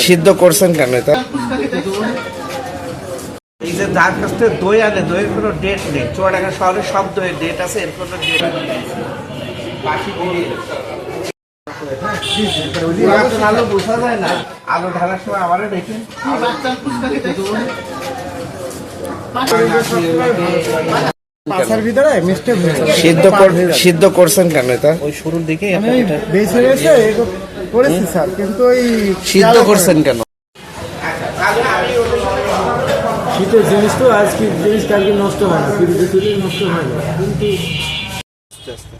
সিদ্ধ করছেন কেন এটা? এই যে যার কাছ থেকে দই আনে, দইয়ের কোনো ডেট নেই। চুয়াডাঙ্গা শহরে সব দইয়ের ডেট আছে, এর কোনো ডেট নেই। আলু বোঝা যায় না, আলু ঢালার সময় আমারও দেখেন সিদ্ধ করছেন কেন এটা? ওই শুরুর দিকে করেছি স্যার, কিন্তু ওই সিদ্ধ করছেন কেন? শীতের জিনিস তো আজকে জিনিস কালকে নষ্ট হয় না, ফ্রিজে ফ্রিজে নষ্ট হয় না। কিন্তু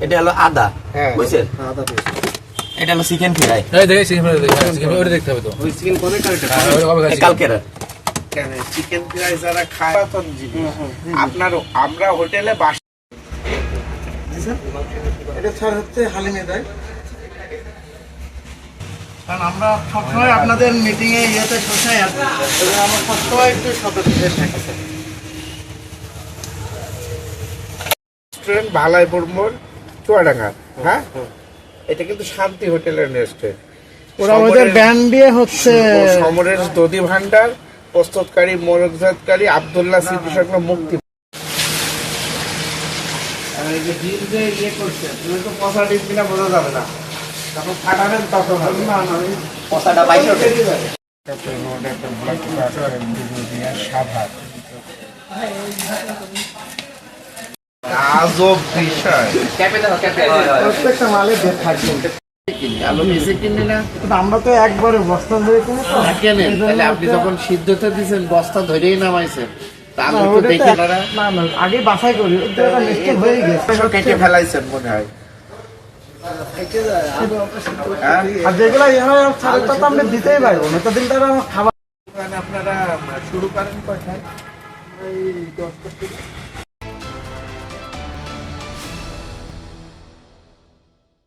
এটা হলো আদা, বুঝছেন? আদা পেস্ট, এটা হলো চিকেন ফ্রাই। দেখতে হবে তো ওই চিকেন কোনে কালকের চিকেন ফ্রাই যারা খায় আমরা হোটেলে এটা স্যার হচ্ছে হালিমে দেয়। কারণ আমরা সবসময় আপনাদের মিটিং এ ইয়েতে শোষাই আছি, আমরা সবসময় একটু সতর্ক থাকি। রেস্টুরেন্ট ভালাইপুর মোড়, চুয়াডাঙ্গা। হ্যাঁ, এটা কিন্তু শান্তি হোটেলের রেস্টুরেন্ট। ওরা আমাদের ব্যান্ড দিয়ে হচ্ছে সমরেশ দধি ভান্ডার, প্রস্তুতকারী মোরগজাতকারী আব্দুল্লাহ সিদ্দিক সংগ্রাম মুক্তি। ইয়ে করছে, তুমি তো পচা ডিম কিনা বোঝা যাবে না, যখন ফাটাবেন তখন পচাটা বাইরে আজব বিষয়। প্রত্যেকটা মালে বের থাকবে। আমরা তো একবারে বস্তা ধরে আপনি যখন সিদ্ধতে দিচ্ছেন বস্তা ধরেই নামাইছেন, আগে বাছাই করি, হয়ে গেছে কেটে ফেলাইছেন মনে হয়। আর যেগুলো আমরা দিতেই পারবো না, ততদিন তারা খাবার। আপনারা শুরু করেন কয়টায়? 10টা।